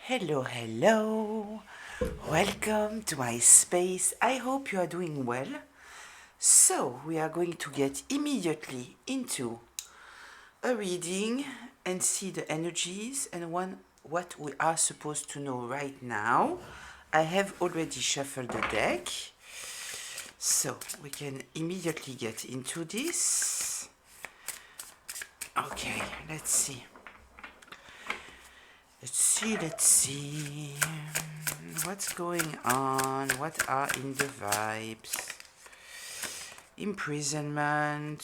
Hello, hello. Welcome to my space. I hope you are doing well. So, we are going to get immediately into a reading and see the energies and what we are supposed to know right now. I have already shuffled the deck, so we can immediately get into this. Okay, let's see. Let's see. What's going on? What are in the vibes? Imprisonment.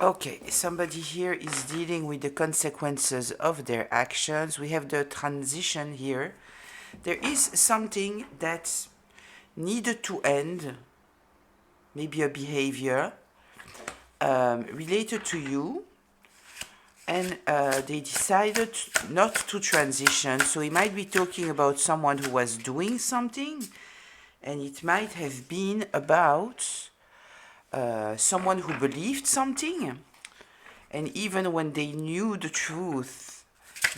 Okay, somebody here is dealing with the consequences of their actions. We have the transition here. There is something that needed to end, maybe a behavior related to you, and they decided not to transition. So he might be talking about someone who was doing something, and it might have been about someone who believed something, and even when they knew the truth,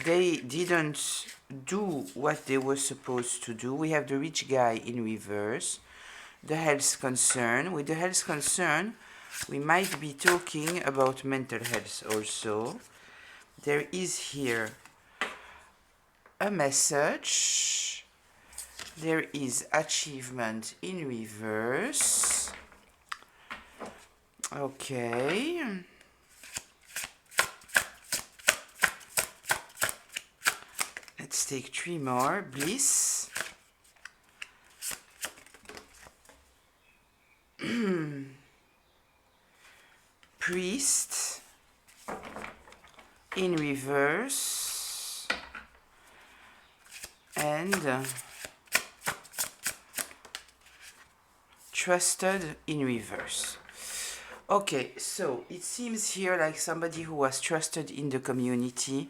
they didn't do what they were supposed to do. We have the rich guy in reverse, the health concern. With the health concern, we might be talking about mental health also. There is here a message. There is achievement in reverse. Okay. Let's take 3 more. Bliss. Priest in reverse. And trusted in reverse. Okay, so it seems here like somebody who was trusted in the community,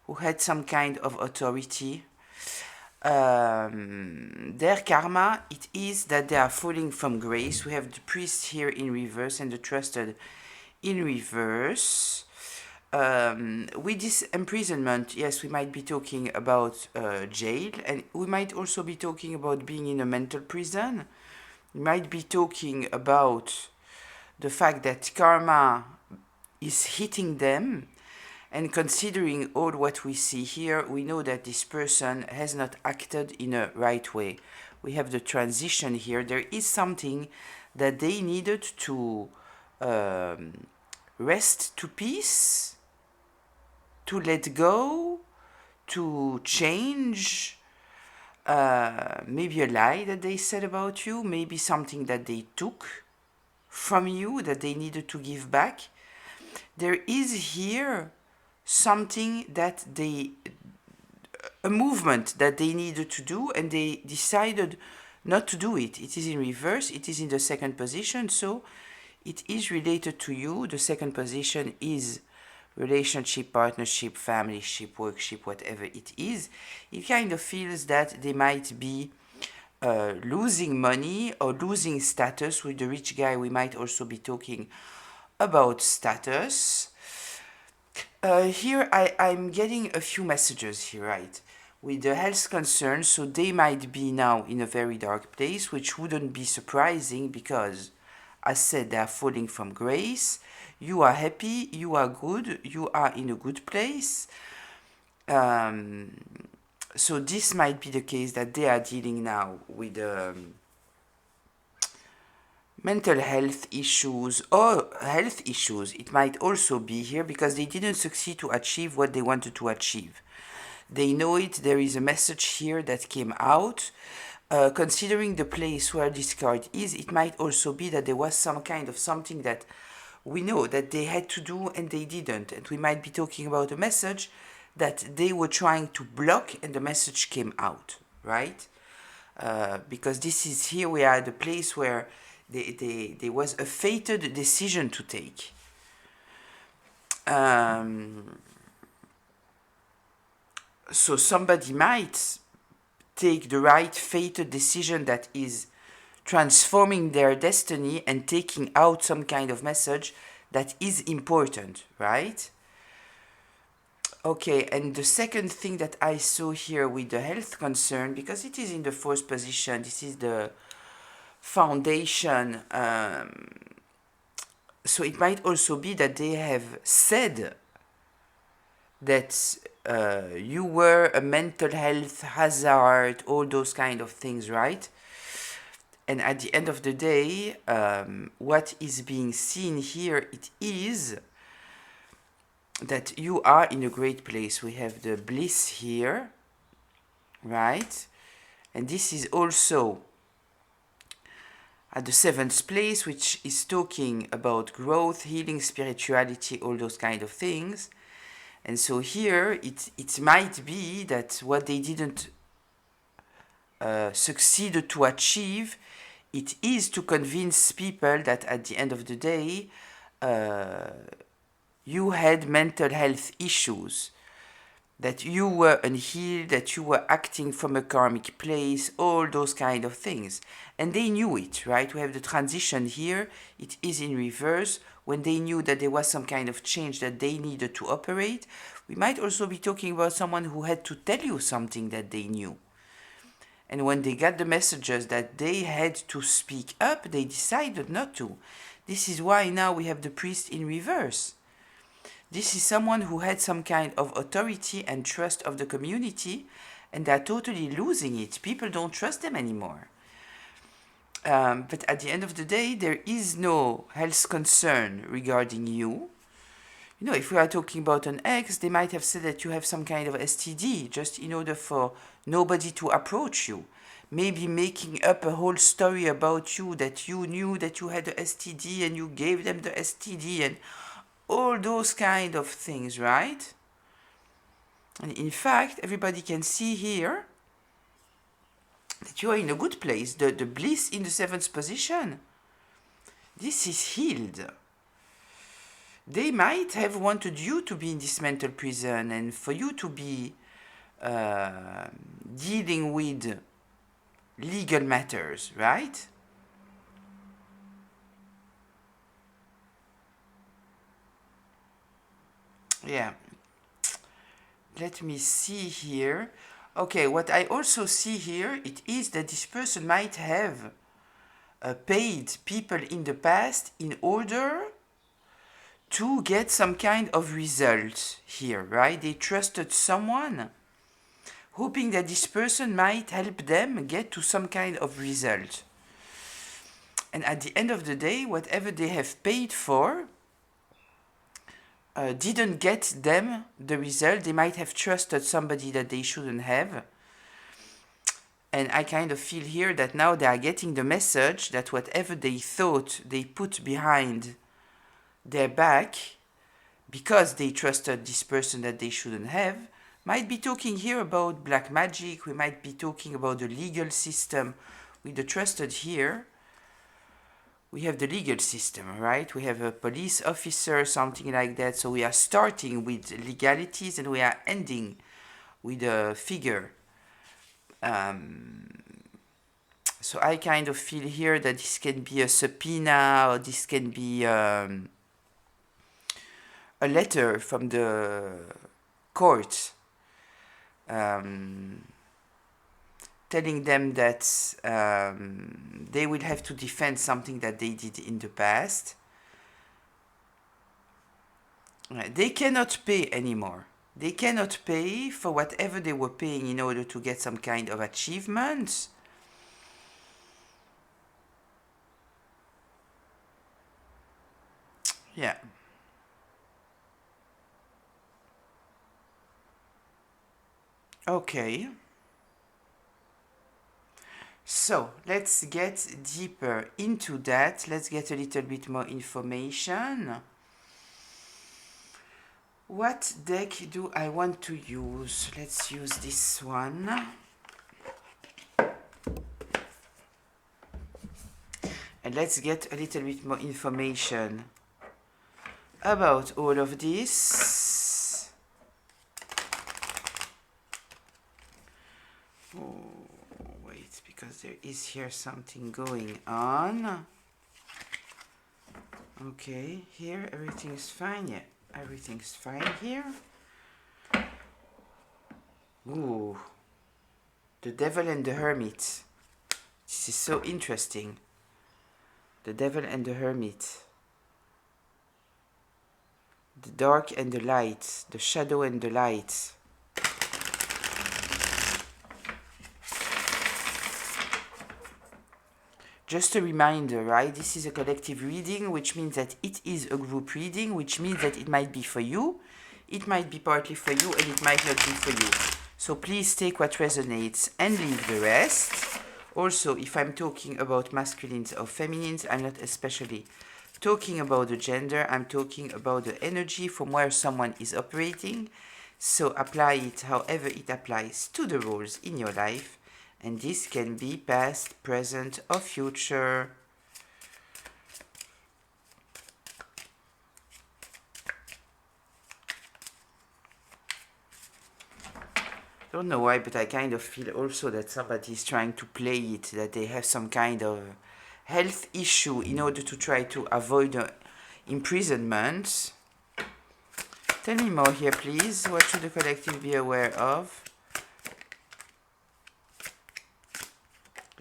who had some kind of authority. Their karma, it is that they are falling from grace. We have the priest here in reverse and the trusted in reverse. With this imprisonment, yes, we might be talking about jail, and we might also be talking about being in a mental prison. We might be talking about the fact that karma is hitting them, and considering all what we see here, we know that this person has not acted in a right way. We have the transition here. There is something that they needed to rest to peace, to let go, to change. Maybe a lie that they said about you, maybe something that they took from you that they needed to give back. There is here something that a movement that they needed to do, and they decided not to do it. It is in reverse, it is in the second position, so it is related to you. The second position is relationship, partnership, familyship, workship, whatever it is. It kind of feels that they might be losing money or losing status. With the rich guy, we might also be talking about status. Here I'm getting a few messages here, right? With the health concerns, so they might be now in a very dark place, which wouldn't be surprising because, as said, they are falling from grace. You are happy, you are good, you are in a good place. So this might be the case that they are dealing now with mental health issues or health issues. It might also be here because they didn't succeed to achieve what they wanted to achieve. They know it. There is a message here that came out. Considering the place where this card is, it might also be that there was some kind of something that we know that they had to do and they didn't. And we might be talking about a message that they were trying to block and the message came out, right? Because this is here we are at the place where there was a fated decision to take. So somebody might take the right fated decision that is transforming their destiny and taking out some kind of message that is important, right? Okay, and the second thing that I saw here with the health concern, because it is in the fourth position, this is the foundation. So it might also be that they have said that you were a mental health hazard, all those kind of things, right? And at the end of the day, what is being seen here, it is that you are in a great place. We have the bliss here, right? And this is also at the seventh place, which is talking about growth, healing, spirituality, all those kind of things. And so here, it might be that what they didn't succeed to achieve, it is to convince people that at the end of the day, you had mental health issues, that you were unhealed, that you were acting from a karmic place, all those kind of things. And they knew it, right? We have the transition here, it is in reverse. When they knew that there was some kind of change that they needed to operate, we might also be talking about someone who had to tell you something that they knew. And when they got the messages that they had to speak up, they decided not to. This is why now we have the priest in reverse. This is someone who had some kind of authority and trust of the community, and they're totally losing it. People don't trust them anymore. But at the end of the day, there is no health concern regarding you. You know, if we are talking about an ex, they might have said that you have some kind of STD just in order for nobody to approach you. Maybe making up a whole story about you, that you knew that you had a STD and you gave them the STD and all those kind of things, right? And in fact, everybody can see here that you are in a good place. The bliss in the seventh position, this is healed. They might have wanted you to be in this mental prison and for you to be dealing with legal matters, right? Yeah. Let me see here. Okay, what I also see here, it is that this person might have paid people in the past in order to get some kind of result here, right? They trusted someone, hoping that this person might help them get to some kind of result. And at the end of the day, whatever they have paid for didn't get them the result. They might have trusted somebody that they shouldn't have. And I kind of feel here that now they are getting the message that whatever they thought they put behind their back, because they trusted this person that they shouldn't have, might be talking here about black magic. We might be talking about the legal system. With the trusted here, we have the legal system, right? We have a police officer, something like that. So we are starting with legalities and we are ending with a figure. So I kind of feel here that this can be a subpoena, or this can be a letter from the court telling them that they will have to defend something that they did in the past. They cannot pay anymore. They cannot pay for whatever they were paying in order to get some kind of achievement. Yeah. Okay. So let's get deeper into that. Let's get a little bit more information. What deck do I want to use? Let's use this one. And let's get a little bit more information about all of this. Oh, wait, because there is here something going on. Okay, here everything is fine. Yeah, everything's fine here. Ooh, the devil and the hermit. This is so interesting. The devil and the hermit. The dark and the light. The shadow and the light. Just a reminder, right? This is a collective reading, which means that it is a group reading, which means that it might be for you, it might be partly for you, and it might not be for you. So please take what resonates and leave the rest. Also, if I'm talking about masculines or feminines, I'm not especially talking about the gender, I'm talking about the energy from where someone is operating. So apply it however it applies to the roles in your life. And this can be past, present, or future. Don't know why, but I kind of feel also that somebody is trying to play it, that they have some kind of health issue in order to try to avoid imprisonment. Tell me more here, please. What should the collective be aware of?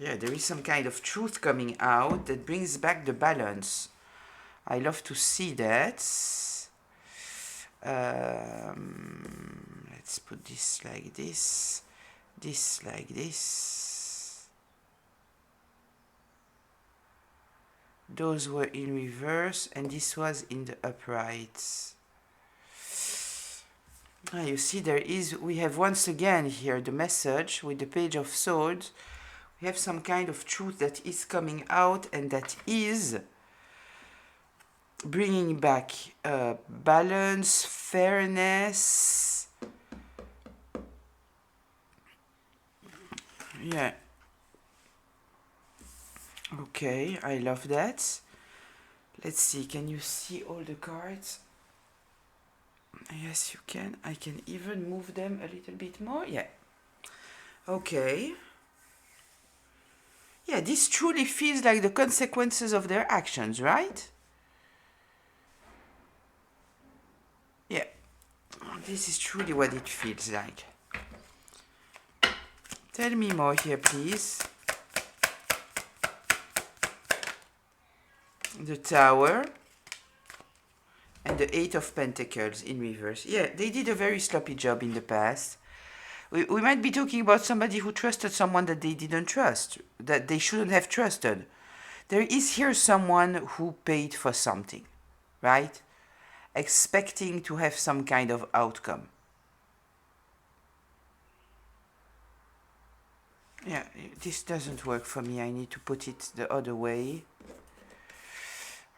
Yeah, there is some kind of truth coming out that brings back the balance. I love to see that. Let's put this like this like this. Those were in reverse and this was in the uprights. You see, we have once again here the message with the Page of Swords. We have some kind of truth that is coming out and that is bringing back balance, fairness. Yeah. Okay, I love that. Let's see, can you see all the cards? Yes, you can. I can even move them a little bit more. Yeah. Okay. Yeah, this truly feels like the consequences of their actions, right? Yeah. This is truly what it feels like. Tell me more here, please. The Tower and the Eight of Pentacles in reverse. Yeah, they did a very sloppy job in the past. We might be talking about somebody who trusted someone that they didn't trust, that they shouldn't have trusted. There is here someone who paid for something, right? Expecting to have some kind of outcome. Yeah, this doesn't work for me. I need to put it the other way.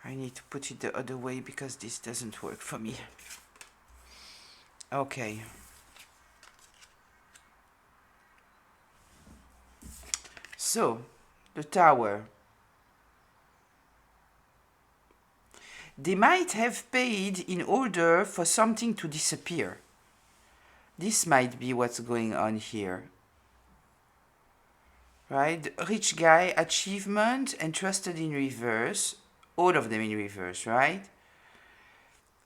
I need to put it the other way because this doesn't work for me. Okay. So, the Tower. They might have paid in order for something to disappear. This might be what's going on here. Right? Rich guy, achievement, and trusted in reverse. All of them in reverse, right?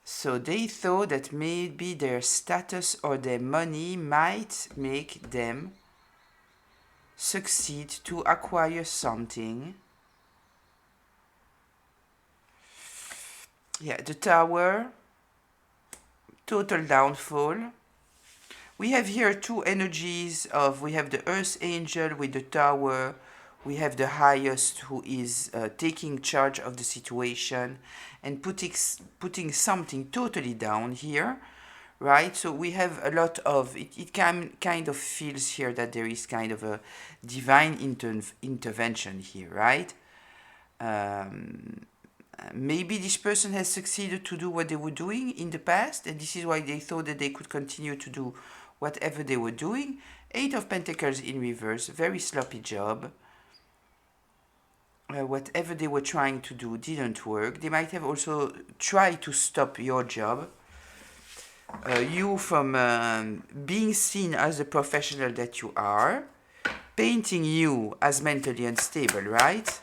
So they thought that maybe their status or their money might make them succeed to acquire something. Yeah, the Tower, total downfall. We have here two energies of, we have the Earth Angel with the Tower, we have the Highest who is taking charge of the situation and putting something totally down here. Right, so we have a lot of it kind of feels here that there is kind of a divine intervention here, right? Maybe this person has succeeded to do what they were doing in the past, and this is why they thought that they could continue to do whatever they were doing. Eight of Pentacles in reverse, very sloppy job. Whatever they were trying to do didn't work. They might have also tried to stop your job. You from being seen as the professional that you are, painting you as mentally unstable, right?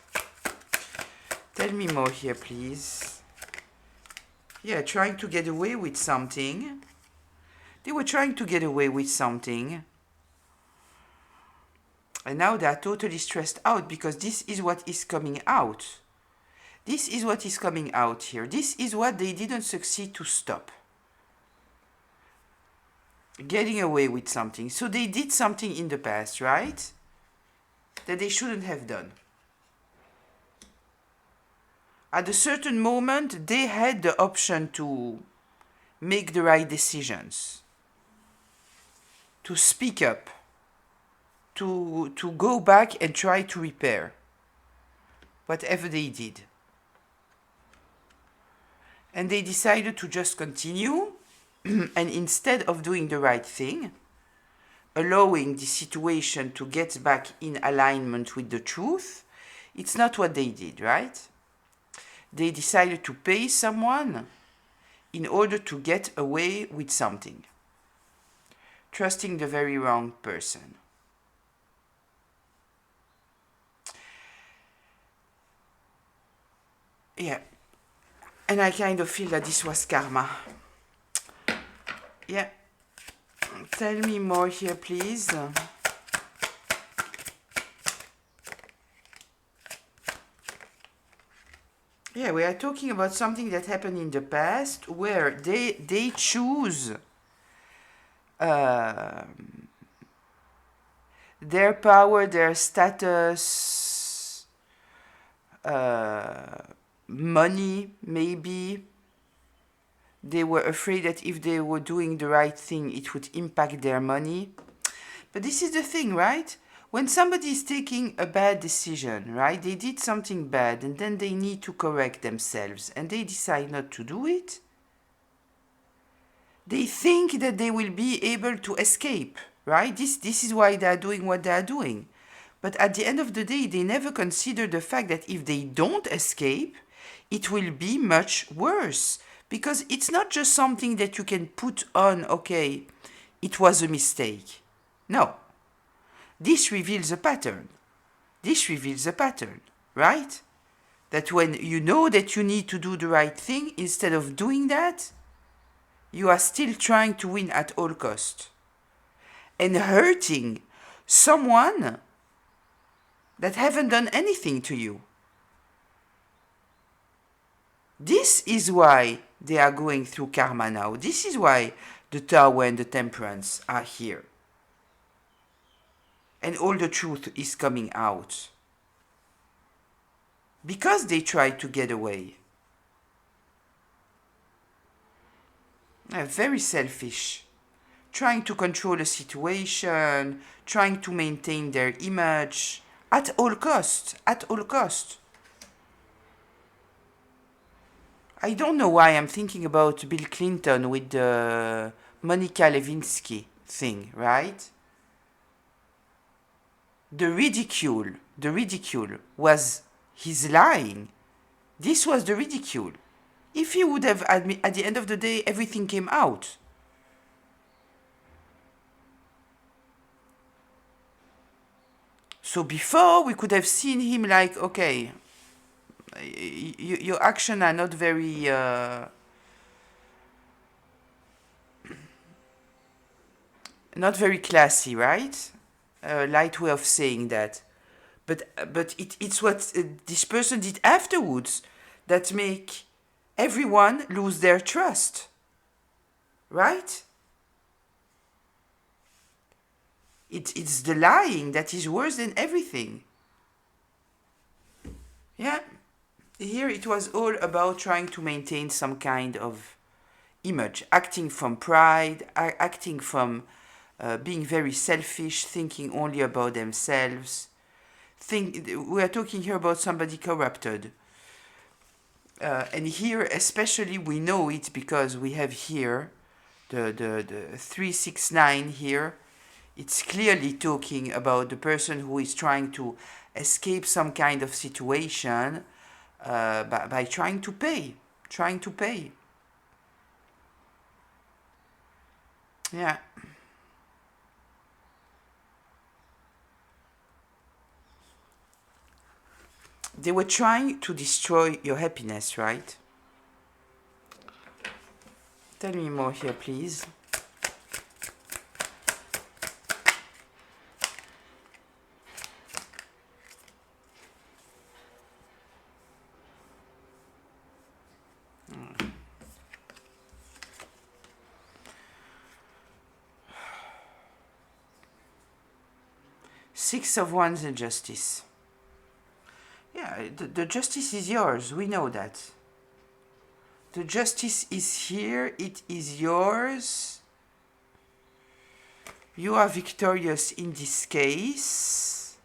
Tell me more here, please. Yeah, trying to get away with something. They were trying to get away with something. And now they are totally stressed out because this is what is coming out. This is what is coming out here. This is what they didn't succeed to stop. Getting away with something. So they did something in the past, right? That they shouldn't have done. At a certain moment, they had the option to make the right decisions, to speak up, to go back and try to repair whatever they did. And they decided to just continue, and instead of doing the right thing, allowing the situation to get back in alignment with the truth, it's not what they did, right? They decided to pay someone in order to get away with something, trusting the very wrong person. Yeah, and I kind of feel that this was karma. Yeah, tell me more here, please. Yeah, we are talking about something that happened in the past where they choose their power, their status, money, maybe. They were afraid that if they were doing the right thing, it would impact their money. But this is the thing, right? When somebody is taking a bad decision, right? They did something bad and then they need to correct themselves and they decide not to do it. They think that they will be able to escape, right? This is why they are doing what they are doing. But at the end of the day, they never consider the fact that if they don't escape, it will be much worse. Because it's not just something that you can put on, okay, it was a mistake. No. This reveals a pattern. This reveals a pattern, right? That when you know that you need to do the right thing, instead of doing that, you are still trying to win at all cost. And hurting someone that haven't done anything to you. This is why they are going through karma now. This is why the Tower and the Temperance are here. And all the truth is coming out. Because they tried to get away. Very selfish. Trying to control a situation, trying to maintain their image at all cost, at all cost. I don't know why I'm thinking about Bill Clinton with the Monica Lewinsky thing, right? The ridicule was his lying. This was the ridicule. If he would have at the end of the day, everything came out. So before, we could have seen him like, okay, your actions are not very... not very classy, right? Light way of saying that. But it's what this person did afterwards that make everyone lose their trust. Right? It's the lying that is worse than everything. Yeah. Here it was all about trying to maintain some kind of image, acting from pride, acting from being very selfish, thinking only about themselves. We are talking here about somebody corrupted. And here especially we know it because we have here the 369 here. It's clearly talking about the person who is trying to escape some kind of situation by trying to pay. Yeah. They were trying to destroy your happiness, right? Tell me more here, please. Six of Wands and Justice. Yeah, the justice is yours. We know that. The justice is here. It is yours. You are victorious in this case.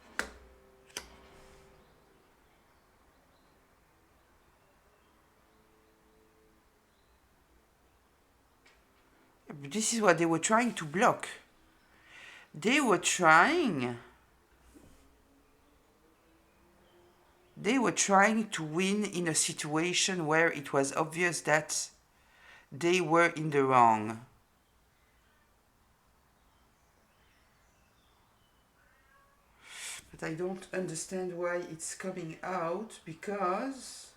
This is what they were trying to block. They were trying to win in a situation where it was obvious that they were in the wrong. But I don't understand why it's coming out, because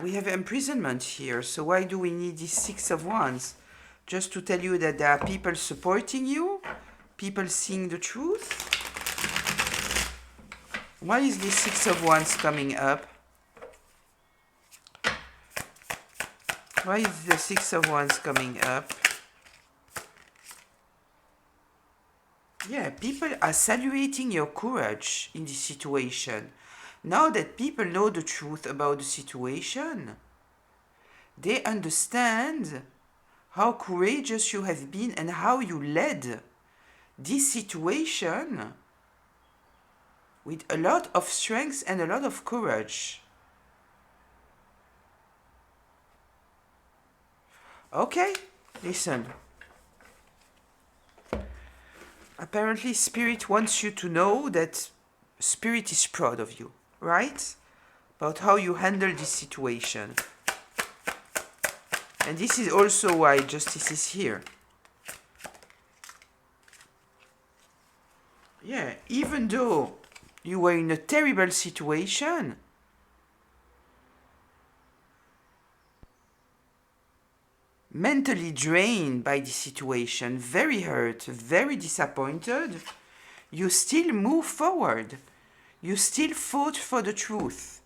we have imprisonment here. So why do we need this Six of Wands? Just to tell you that there are people supporting you, people seeing the truth. Why is this Six of Wands coming up? Why is the Six of Wands coming up? Yeah, people are celebrating your courage in this situation. Now that people know the truth about the situation, they understand how courageous you have been and how you led this situation with a lot of strength and a lot of courage. Okay, listen. Apparently, Spirit wants you to know that Spirit is proud of you, right? About how you handle this situation. And this is also why Justice is here. Yeah, even though you were in a terrible situation, mentally drained by the situation, very hurt, very disappointed, you still move forward. You still fought for the truth.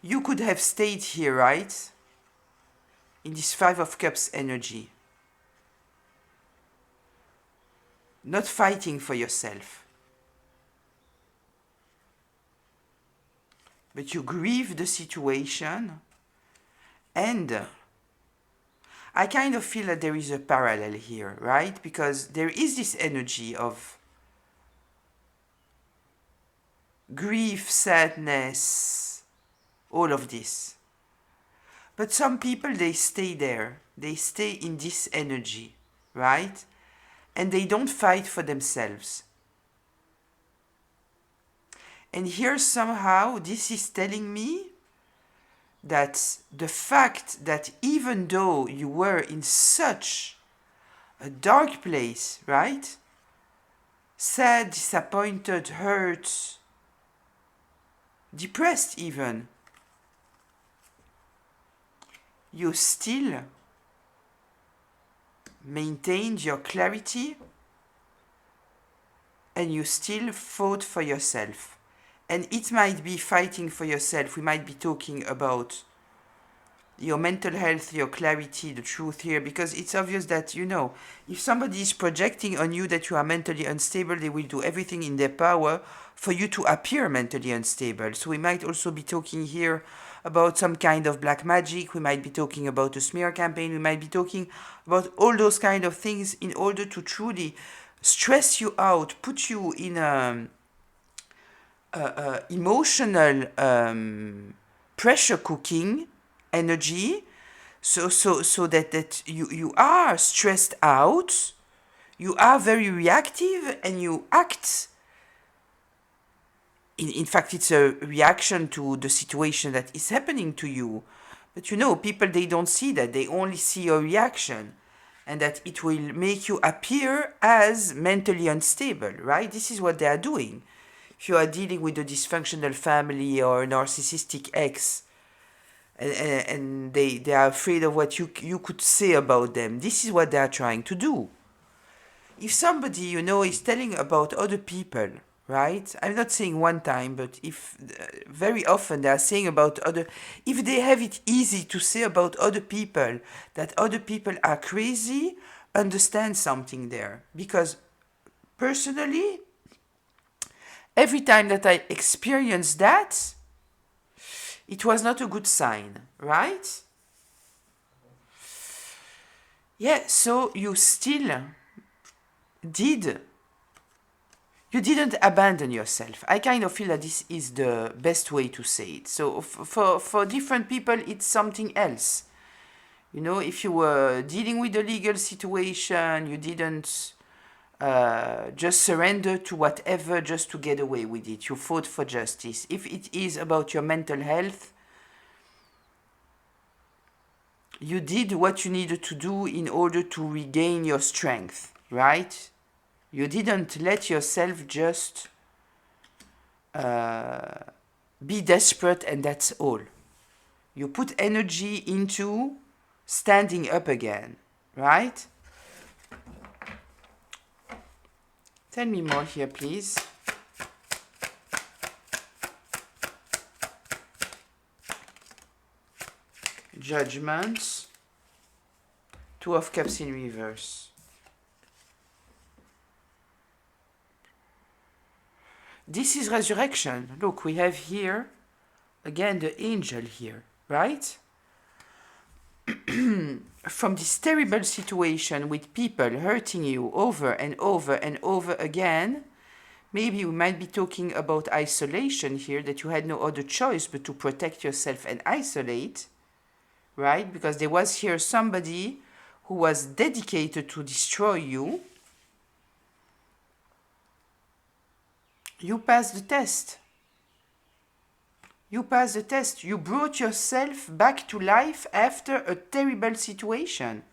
You could have stayed here, right? In this Five of Cups energy. Not fighting for yourself. But you grieve the situation, and I kind of feel that there is a parallel here, right? Because there is this energy of grief, sadness, all of this. But some people, they stay there. They stay in this energy, right? And they don't fight for themselves. And here somehow this is telling me that the fact that even though you were in such a dark place, right? Sad, disappointed, hurt, depressed even, you still maintained your clarity and you still fought for yourself. And it might be fighting for yourself. We might be talking about your mental health, your clarity, the truth here, because it's obvious that, you know, if somebody is projecting on you that you are mentally unstable, they will do everything in their power for you to appear mentally unstable. So we might also be talking here about some kind of black magic. We might be talking about a smear campaign. We might be talking about all those kind of things in order to truly stress you out, put you in a emotional pressure cooking energy, so that you are stressed out, you are very reactive, and you act. In fact, it's a reaction to the situation that is happening to you. But you know, people, they don't see that. They only see your reaction. And that it will make you appear as mentally unstable, right? This is what they are doing. If you are dealing with a dysfunctional family or a narcissistic ex, and they are afraid of what you could say about them, this is what they are trying to do. If somebody, you know, is telling about other people right? I'm not saying one time, but if very often they are saying about other, if they have it easy to say about other people that other people are crazy, understand something there. Because personally, every time that I experienced that, it was not a good sign, right? Yeah, so you still did, you didn't abandon yourself. I kind of feel that this is the best way to say it. So for different people, it's something else. You know, if you were dealing with a legal situation, you didn't just surrender to whatever just to get away with it. You fought for justice. If it is about your mental health, you did what you needed to do in order to regain your strength, right? You didn't let yourself just be desperate and that's all. You put energy into standing up again, right? Tell me more here, please. Judgment. Two of Cups in reverse. This is resurrection. Look, we have here, again, the angel here, right? From this terrible situation with people hurting you over and over and over again, maybe we might be talking about isolation here, that you had no other choice but to protect yourself and isolate, right? Because there was here somebody who was dedicated to destroy you. You passed the test. You passed the test. You brought yourself back to life after a terrible situation.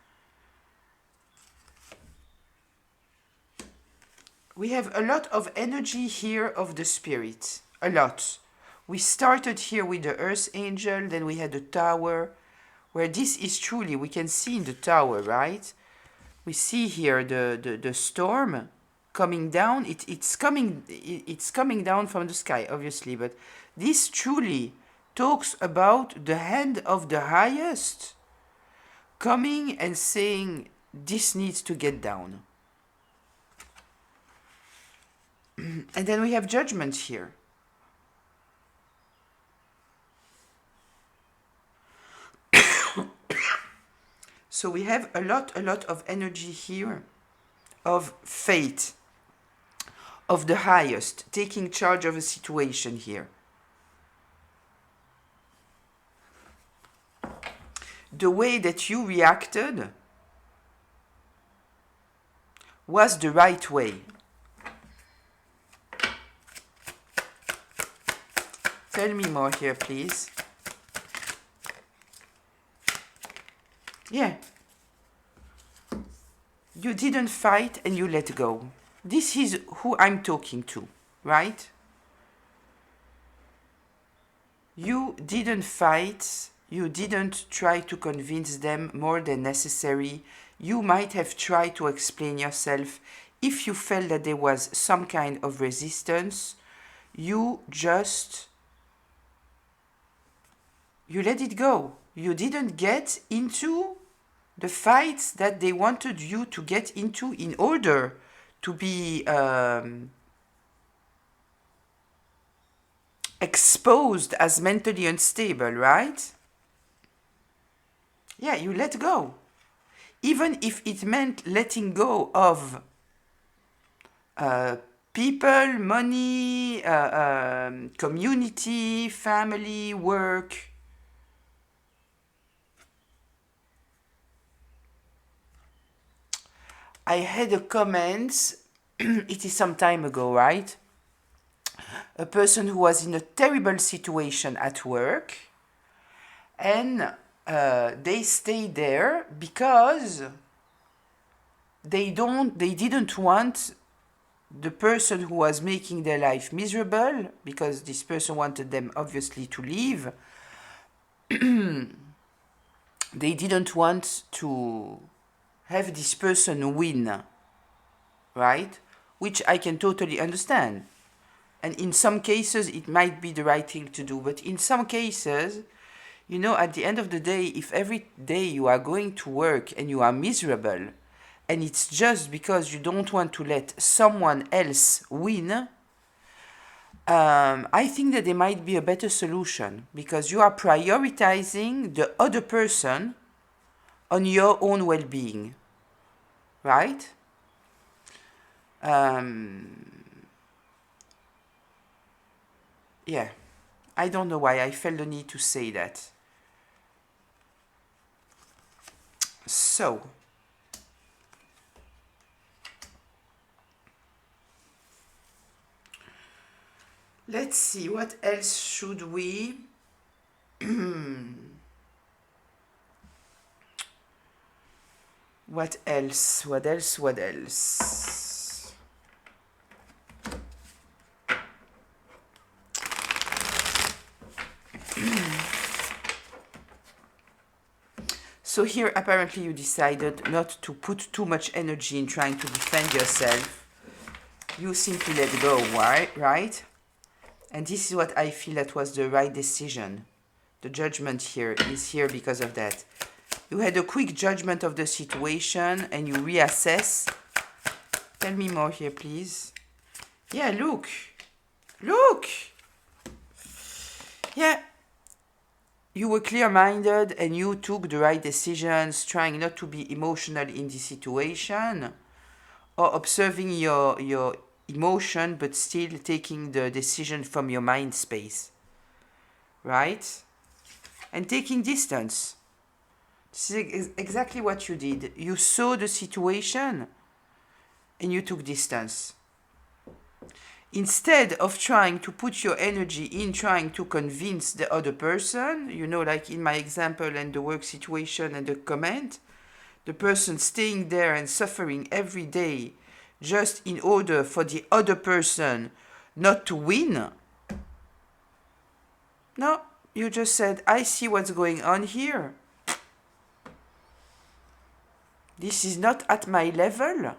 We have a lot of energy here of the spirit. A lot. We started here with the earth angel, then we had the tower, where this is truly, we can see in the tower, right? We see here the storm coming down. It's coming down from the sky, obviously, but this truly talks about the hand of the highest coming and saying, this needs to get down. And then we have judgment here. So we have a lot of energy here of fate, of the highest, taking charge of a situation here. The way that you reacted was the right way. Tell me more here, please. Yeah. You didn't fight and you let go. This is who I'm talking to, right? You didn't fight. You didn't try to convince them more than necessary. You might have tried to explain yourself. If you felt that there was some kind of resistance, you let it go. You didn't get into the fights that they wanted you to get into in order to be exposed as mentally unstable, right? Yeah, you let go. Even if it meant letting go of people, money, community, family, work. I had a comment, it is some time ago, right? A person who was in a terrible situation at work, and they stayed there because they didn't want the person who was making their life miserable, because this person wanted them obviously to leave. They didn't want to have this person win, right? Which I can totally understand. And in some cases, it might be the right thing to do. But in some cases, you know, at the end of the day, if every day you are going to work and you are miserable, and it's just because you don't want to let someone else win, I think that there might be a better solution, because you are prioritizing the other person on your own well-being, right? Yeah, I don't know why I felt the need to say that. So, let's see, what else should we... What else? What else? What else? So here, apparently you decided not to put too much energy in trying to defend yourself. You simply let go, right? And this is what I feel that was the right decision. The judgment here is here because of that. You had a quick judgment of the situation and you reassess. Tell me more here, please. Yeah, look. Look. Yeah. You were clear-minded and you took the right decisions, trying not to be emotional in the situation, or observing your emotion but still taking the decision from your mind space, right? And taking distance. This is exactly what you did. You saw the situation and you took distance. Instead of trying to put your energy in trying to convince the other person, you know, like in my example and the work situation and the comment, the person staying there and suffering every day just in order for the other person not to win. No, you just said, I see what's going on here. This is not at my level.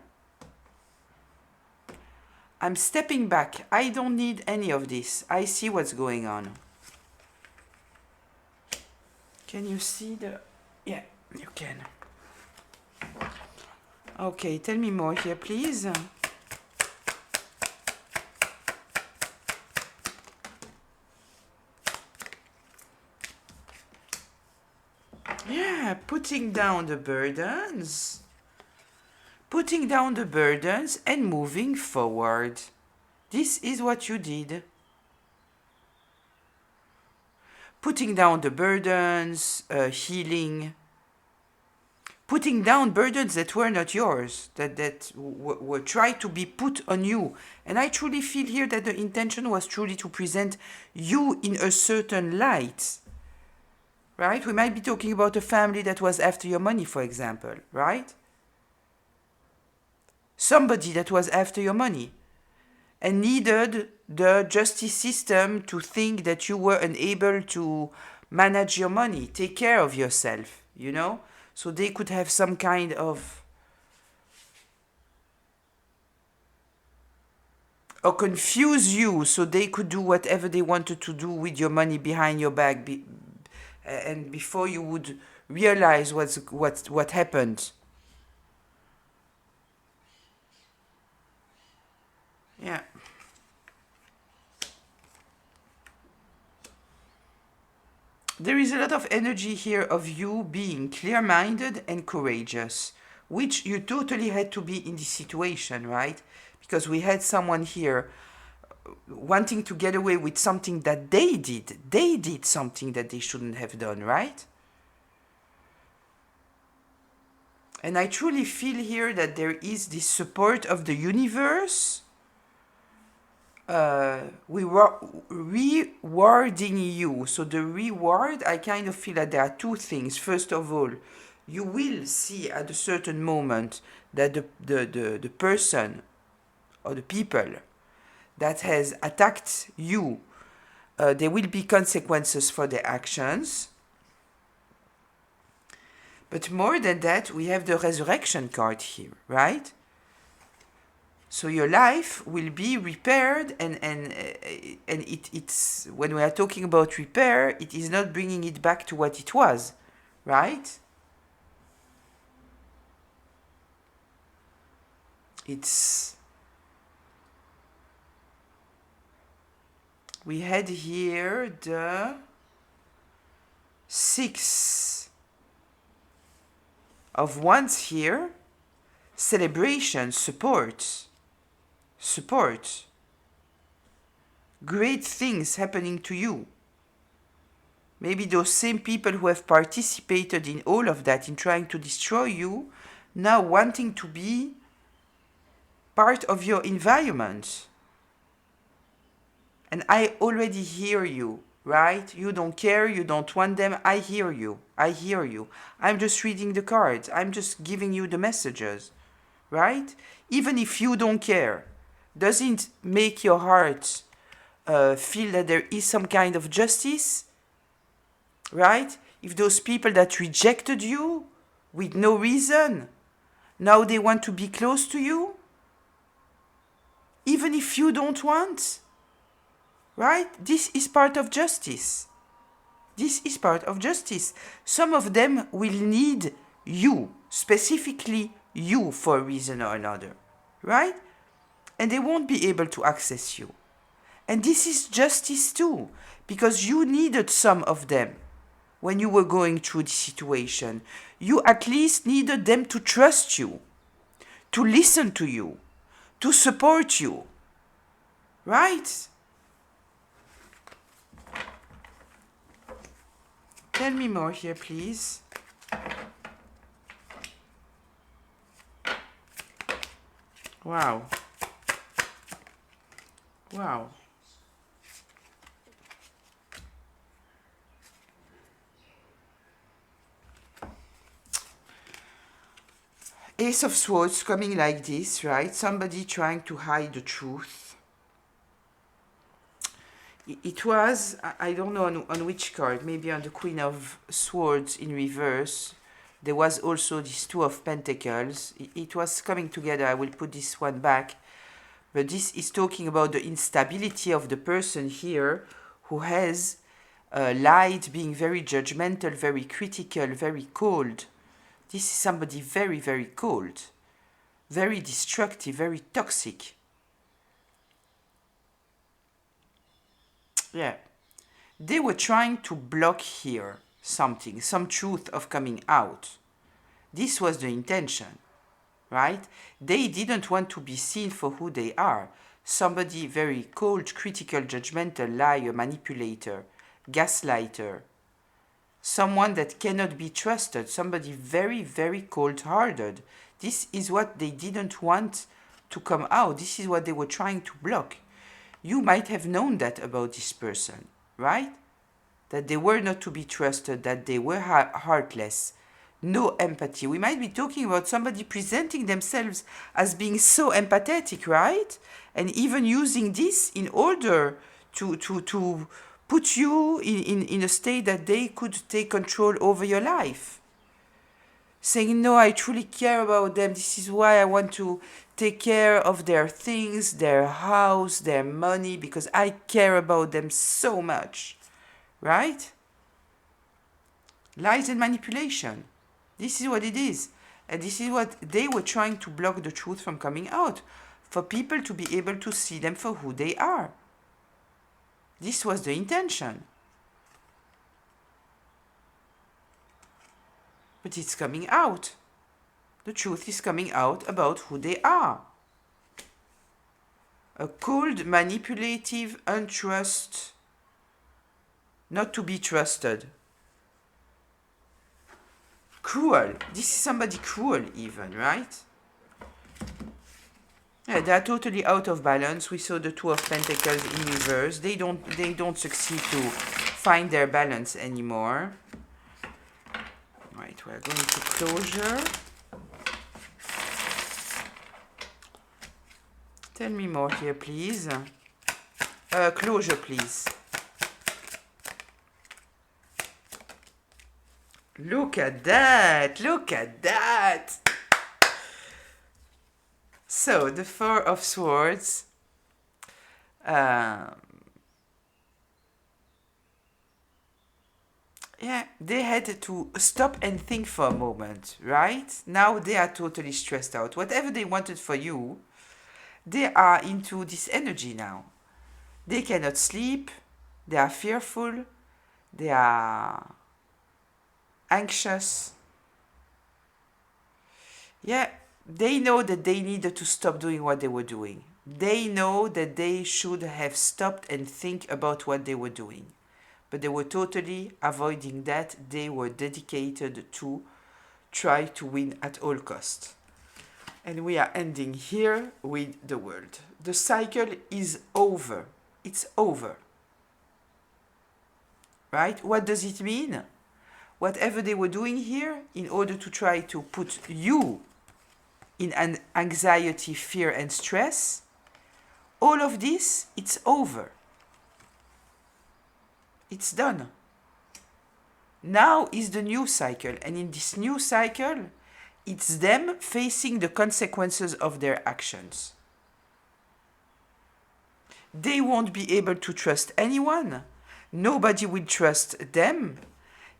I'm stepping back. I don't need any of this. I see what's going on. Can you see the... Yeah, you can. Okay, tell me more here, please. Yeah, putting down the burdens. Putting down the burdens and moving forward. This is what you did. Putting down the burdens, healing. Putting down burdens that were not yours, that were tried to be put on you. And I truly feel here that the intention was truly to present you in a certain light. Right? We might be talking about a family that was after your money, for example, right? Somebody that was after your money and needed the justice system to think that you were unable to manage your money, take care of yourself, you know? So they could have some kind of... or confuse you so they could do whatever they wanted to do with your money behind your back, and before you would realize what happened. Yeah. There is a lot of energy here of you being clear-minded and courageous, which you totally had to be in this situation, right? Because we had someone here wanting to get away with something that they did. They did something that they shouldn't have done, right? And I truly feel here that there is this support of the universe. We were rewarding you. So the reward, I kind of feel that there are two things. First of all, you will see at a certain moment that the person or the people that has attacked you, there will be consequences for their actions. But more than that, we have the resurrection card here, right? So your life will be repaired, and it's when we are talking about repair, it is not bringing it back to what it was, right? It's we had here the 6 of Wands here. Celebration, support, great things happening to you. Maybe those same people who have participated in all of that, in trying to destroy you, now wanting to be part of your environment. And I already hear you, right? You don't care, you don't want them. I hear you. I'm just reading the cards. I'm just giving you the messages, right? Even if you don't care, doesn't make your heart feel that there is some kind of justice, right? If those people that rejected you with no reason, now they want to be close to you, even if you don't want, right? This is part of justice. Some of them will need you, specifically you, for a reason or another, right? And they won't be able to access you. And this is justice too, because you needed some of them when you were going through the situation. You at least needed them to trust you, to listen to you, to support you, right? Tell me more here, please. Wow. Ace of Swords coming like this, right? Somebody trying to hide the truth. It was, I don't know on which card, maybe on the Queen of Swords in reverse. There was also this Two of Pentacles. It was coming together. I will put this one back. But this is talking about the instability of the person here who has lied, being very judgmental, very critical, very cold. This is somebody very, very cold, very destructive, very toxic. Yeah. They were trying to block here something, some truth of coming out. This was the intention, right? They didn't want to be seen for who they are. Somebody very cold, critical, judgmental, liar, manipulator, gaslighter. Someone that cannot be trusted. Somebody very, very cold-hearted. This is what they didn't want to come out. This is what they were trying to block. You might have known that about this person, right? That they were not to be trusted, that they were heartless, no empathy. We might be talking about somebody presenting themselves as being so empathetic, right? And even using this in order to put you in a state that they could take control over your life. Saying, no, I truly care about them. This is why I want to take care of their things, their house, their money, because I care about them so much. Right? Lies and manipulation. This is what it is. And this is what they were trying to block the truth from coming out. For people to be able to see them for who they are. This was the intention. But it's coming out. The truth is coming out about who they are. A cold, manipulative, untrust, not to be trusted. Cruel. This is somebody cruel even, right? Yeah, they are totally out of balance. We saw the Two of Pentacles in reverse. They don't succeed to find their balance anymore. Right, we're going to closure. Tell me more here, please. Closure, please. Look at that. Look at that. So, the Four of Swords. Um, yeah, they had to stop and think for a moment, right? Now they are totally stressed out. Whatever they wanted for you, they are into this energy now. They cannot sleep, they are fearful, they are anxious. Yeah, they know that they needed to stop doing what they were doing. They know that they should have stopped and think about what they were doing. But they were totally avoiding that. They were dedicated to try to win at all costs. And we are ending here with the world. The cycle is over. It's over. Right? What does it mean? Whatever they were doing here, in order to try to put you in an anxiety, fear, and stress, all of this, it's over. It's done. Now is the new cycle. And in this new cycle, it's them facing the consequences of their actions. They won't be able to trust anyone. Nobody will trust them.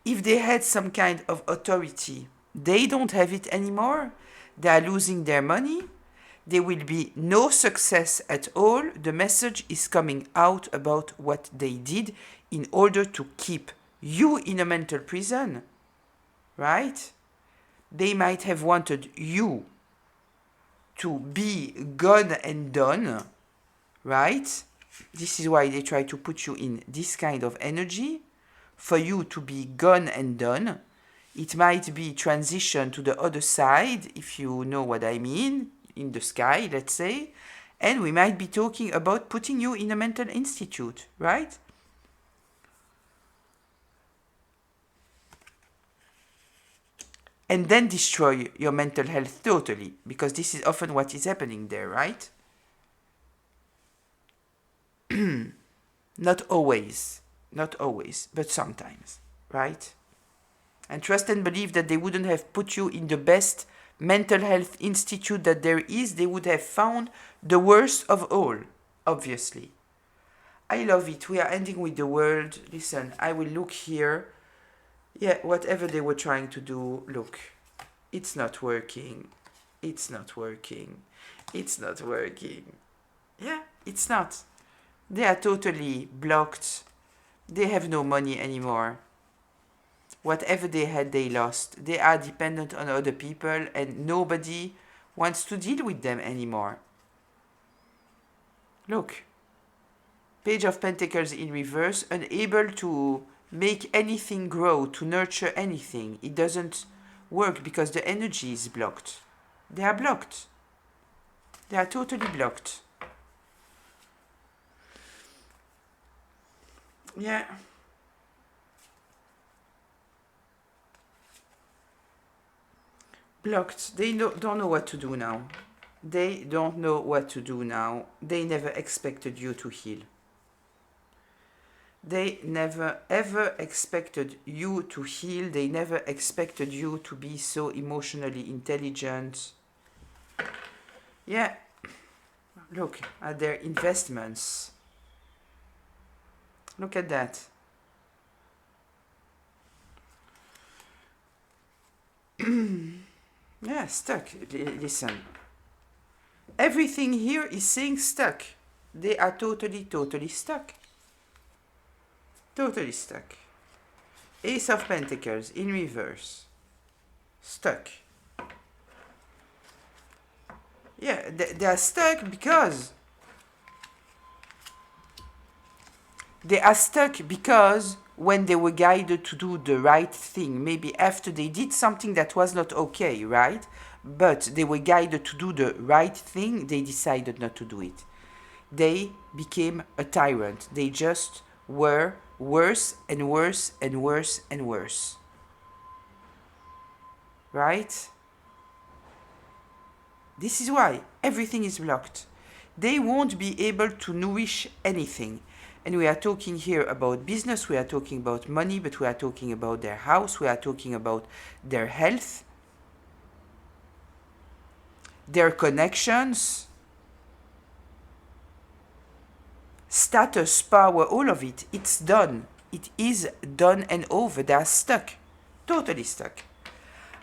If they had some kind of authority, they don't have it anymore. They are losing their money. There will be no success at all. The message is coming out about what they did in order to keep you in a mental prison, right? They might have wanted you to be gone and done, right? This is why they try to put you in this kind of energy, for you to be gone and done. It might be transition to the other side, if you know what I mean, in the sky, let's say. And we might be talking about putting you in a mental institute, right? And then destroy your mental health totally, because this is often what is happening there, right? Not always, but sometimes, right? And trust and believe that they wouldn't have put you in the best mental health institute that there is. They would have found the worst of all, obviously. I love it. We are ending with the world. Listen, I will look here. Yeah, whatever they were trying to do, look. It's not working. It's not working. It's not working. Yeah, it's not. They are totally blocked. They have no money anymore. Whatever they had, they lost. They are dependent on other people and nobody wants to deal with them anymore. Look. Page of Pentacles in reverse, unable to make anything grow, to nurture anything. It doesn't work because the energy is blocked. They are blocked. They are totally blocked. Yeah. Blocked. They don't know what to do now. They don't know what to do now. They never expected you to heal. They never ever expected you to heal. They never expected you to be so emotionally intelligent. Yeah. Look at their investments. Look at that. Yeah, stuck. Listen. Everything here is saying stuck. They are totally stuck. Totally stuck. Ace of Pentacles in reverse. Stuck. Yeah, they are stuck because when they were guided to do the right thing, maybe after they did something that was not okay, right? But they were guided to do the right thing, they decided not to do it. They became a tyrant. They just were worse and worse and worse and worse. Right? This is why everything is blocked. They won't be able to nourish anything. And we are talking here about business, we are talking about money, but we are talking about their house, we are talking about their health. their connections, status, power, all of it. It's done. It is done and over. They are stuck. Totally stuck.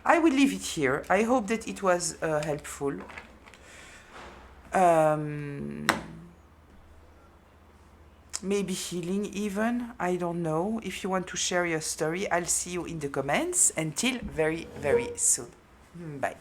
I will leave it here. I hope that it was helpful. Maybe healing even. I don't know. If you want to share your story, I'll see you in the comments. Until very, very soon. Bye.